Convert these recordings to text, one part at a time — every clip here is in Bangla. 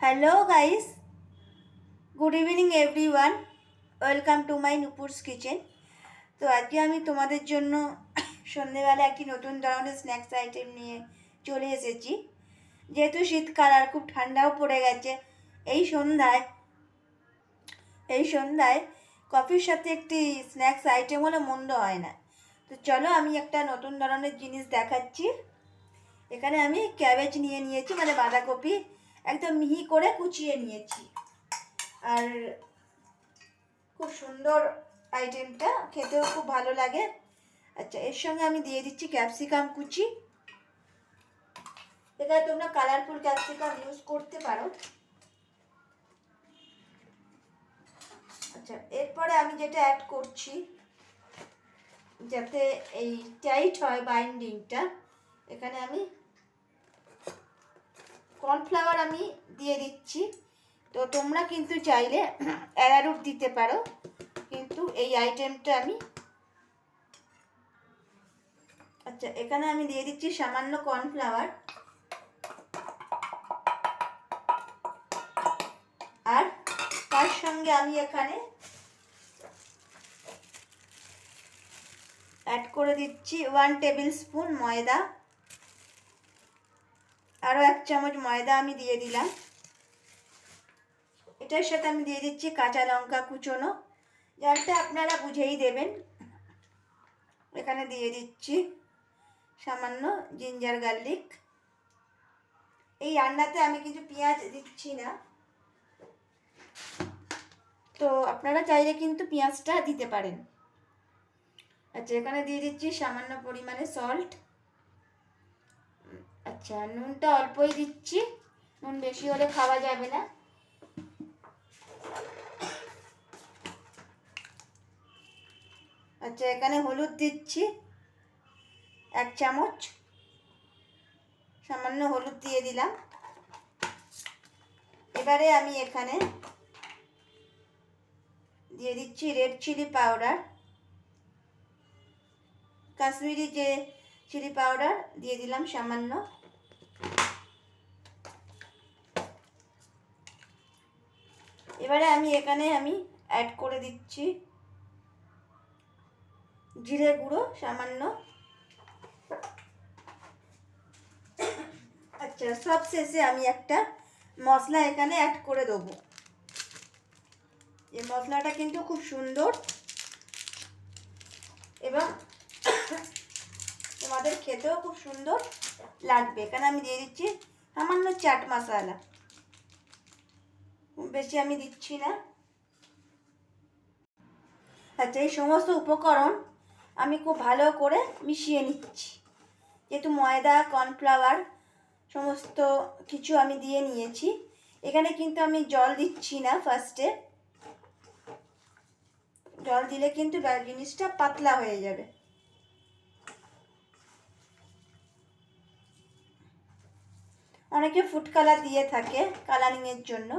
Hello guys, good evening everyone. Welcome to my Nupur's kitchen. তো আজকে আমি তোমাদের জন্য সন্ধেবেলা একটি নতুন ধরনের স্ন্যাক্স আইটেম নিয়ে চলে এসেছি। যেহেতু শীতকাল আর খুব ঠান্ডাও পড়ে গেছে, এই সন্ধ্যায় কফির সাথে একটি স্ন্যাক্স আইটেম হলে মন্দ হয় না। তো চলো আমি একটা নতুন ধরনের জিনিস দেখাচ্ছি। এখানে আমি ক্যাবেজ নিয়ে নিয়েছি, মানে বাঁধাকপি একদম মিহি করে কুচিয়ে নিয়েছি। আর খুব সুন্দর আইটেমটা, খেতেও খুব ভালো লাগে। আচ্ছা, এর সঙ্গে আমি দিয়ে দিচ্ছি ক্যাপসিকাম কুচি। এখানে তোমরা কালারফুল ক্যাপসিকাম ইউজ করতে পারো। আচ্ছা, এরপরে আমি যেটা অ্যাড করছি, যাতে এই টাইট হয় বাইন্ডিংটা, এখানে আমি কর্নফ্লাওয়ার আমি দিয়ে দিচ্ছি। তো তোমরা কিন্তু চাইলে অ্যারারুট দিতে পারো, কিন্তু এই আইটেমটা আমি আচ্ছা, এখানে আমি দিয়ে দিচ্ছি সামান্য কর্নফ্লাওয়ার। আর তার সঙ্গে আমি এখানে অ্যাড করে দিচ্ছি 1 টেবিল স্পুন ময়দা। আরও 1 চামচ ময়দা আমি দিয়ে দিলাম। এটার সাথে আমি দিয়ে দিচ্ছি কাঁচা লঙ্কা কুচোনো, যাতে আপনারা বুঝেই দেবেন। এখানে দিয়ে দিচ্ছি সামান্য জিঞ্জার গার্লিক। এই রান্নাতে আমি কিন্তু পেঁয়াজ দিচ্ছি না, তো আপনারা চাইলে কিন্তু পেঁয়াজটা দিতে পারেন। আচ্ছা, এখানে দিয়ে দিচ্ছি সামান্য পরিমাণে সল্ট। আচ্ছা, নুনটা অল্পই দিচ্ছি, নুন বেশি হলে খাওয়া যাবে না। আচ্ছা, এখানে হলুদ দিচ্ছি 1 চামচ, সামান্য হলুদ দিয়ে দিলাম। এবারে আমি এখানে দিয়ে দিচ্ছি রেড চিলি পাউডার, কাশ্মীরি যে চিলি পাউডার দিয়ে দিলাম সামান্য। এবারে আমি এখানে অ্যাড করে দিচ্ছি জিরে গুঁড়ো সামান্য। আচ্ছা, সব শেষে আমি একটা মশলা এখানে অ্যাড করে দেবো। এই মশলাটা কিন্তু খুব সুন্দর এবং তোমাদের খেতেও খুব সুন্দর লাগবে। এখানে আমি দিয়ে দিচ্ছি সামান্য চাট মশলা, বেশি আমি দিচ্ছি না। আচ্ছা, এই সমস্ত উপকরণ আমি খুব ভালো করে মিশিয়ে নিচ্ছি। যেহেতু ময়দা কর্নফ্লাওয়ার সমস্ত কিছু আমি দিয়ে নিয়েছি, এখানে কিন্তু আমি জল দিচ্ছি না। ফার্স্টে জল দিলে কিন্তু জিনিসটা পাতলা হয়ে যাবে। অনেকে ফুড কালার দিয়ে থাকে কালারিংয়ের জন্য,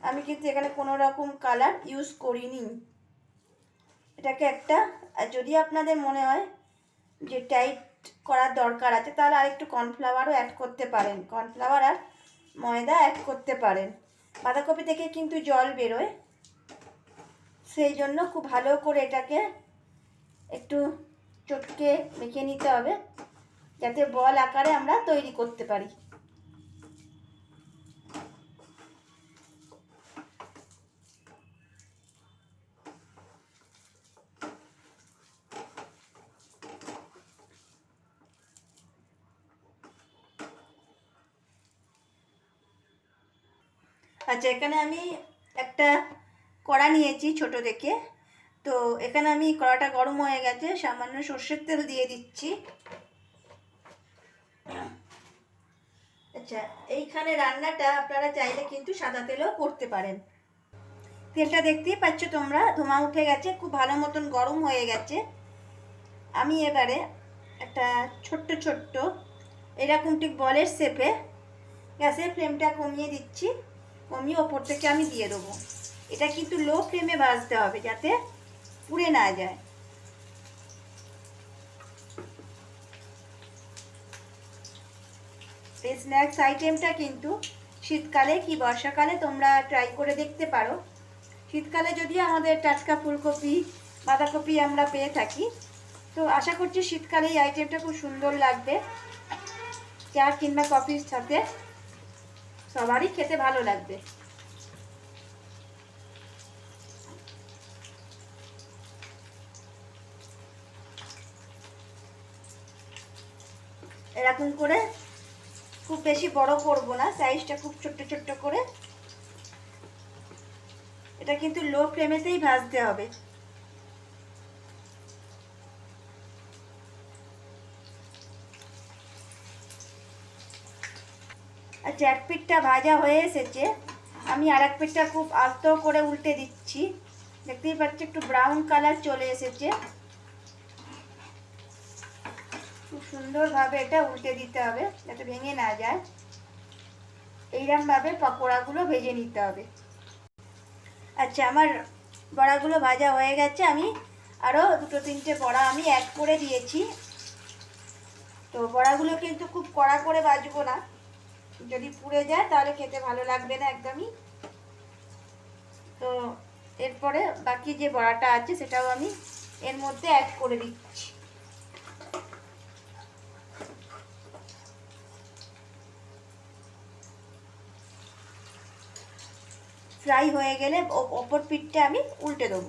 আমি কিন্তু এখানে কোনো রকম কালার ইউজ করিনি। এটাকে একটা, যদি আপনাদের মনে হয় যে টাইট করার দরকার আছে, তাহলে আরেকটু কর্নফ্লাওয়ারও অ্যাড করতে পারেন। কর্নফ্লাওয়ার আর ময়দা অ্যাড করতে পারেন। বাঁধাকপি থেকে কিন্তু জল বেরোয়, সেই জন্য খুব ভালো করে এটাকে একটু চটকে মেখে নিতে হবে, যাতে বল আকারে আমরা তৈরি করতে পারি। আচ্ছা, এখানে আমি একটা কড়া নিয়েছি ছোট দেখে। তো এখানে আমি কড়াটা গরম হয়ে গেছে, সামান্য সর্ষের তেল দিয়ে দিচ্ছি। আচ্ছা, এইখানে রান্নাটা আপনারা চাইলে কিন্তু সাদা তেলেও করতে পারেন। তেলটা দেখতেই পাচ্ছ তোমরা, ধোঁয়া উঠে গেছে, খুব ভালো মতন গরম হয়ে গেছে। আমি এবারে একটা ছোট্ট ছোট্ট এরকম ঠিক বলের শেপে গ্যাসের ফ্লেমটা কমিয়ে দিচ্ছি, কমিয়ে ওপর থেকে আমি দিয়ে দেবো। এটা কিন্তু লো ফ্লেমে ভাজতে হবে, যাতে পুড়ে না যায়। এই স্ন্যাক্স আইটেমটা কিন্তু শীতকালে কি বর্ষাকালে তোমরা ট্রাই করে দেখতে পারো। শীতকালে যদি আমাদের টাটকা ফুলকপি বাঁধাকপি আমরা পেয়ে থাকি, তো আশা করছি শীতকালে এই আইটেমটা খুব সুন্দর লাগবে। চা কিংবা কফির সাথে সবারই খেতে ভালো লাগবে। এরকম করে খুব বেশি বড় করব না, সাইজটা খুব ছোট্ট ছোট্ট করে। এটা কিন্তু লো ফ্লেমেতেই ভাজতে হবে। আচ্ছা, এক পিঠটা ভাজা হয়ে এসেছে, আমি আর এক পিঠটা খুব আস্তে করে উল্টে দিচ্ছি। দেখতেই পাচ্ছি একটু ব্রাউন কালার চলে এসেছে। খুব সুন্দরভাবে এটা উল্টে দিতে হবে যাতে ভেঙে না যায়। এইরকমভাবে পকোড়াগুলো ভেজে নিতে হবে। আচ্ছা, আমার বড়াগুলো ভাজা হয়ে গেছে। আমি আরও দুটো তিনটে বড়া আমি অ্যাড করে দিয়েছি। তো বড়াগুলো কিন্তু খুব কড়া করে ভাজবো না, যদি পুড়ে যায় তাহলে খেতে ভালো লাগবে না একদমই। তো এরপরে বাকি যে বড়াটা আছে সেটাও আমি এর মধ্যে অ্যাড করে দিচ্ছি। ফ্রাই হয়ে গেলে ওপর পিঠটা আমি উল্টে দেবো।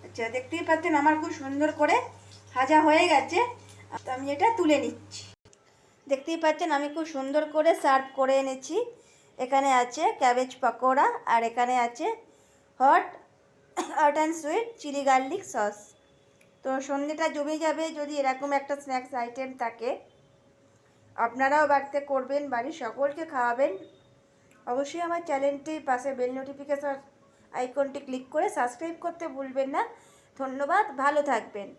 আচ্ছা, দেখতেই পাচ্ছেন আমার খুব সুন্দর করে ভাজা হয়ে গেছে। তো আমি এটা তুলে নিচ্ছি। দেখতেই পাচ্ছেন আমি খুব সুন্দর করে সার্ভ করে এনেছি। এখানে আছে ক্যাবেজ পকোড়া আর এখানে আছে hot and sweet chilli garlic sauce. তো সন্ধ্যেটা জমে যাবে যদি এরকম একটা স্ন্যাক্স আইটেম থাকে। আপনারাও বাড়িতে করবেন, বাড়ির সকলকে খাওয়াবেন। অবশ্যই আমার চ্যানেলটির পাশে বেল নোটিফিকেশন আইকনটি ক্লিক করে সাবস্ক্রাইব করতে ভুলবেন না। ধন্যবাদ, ভালো থাকবেন।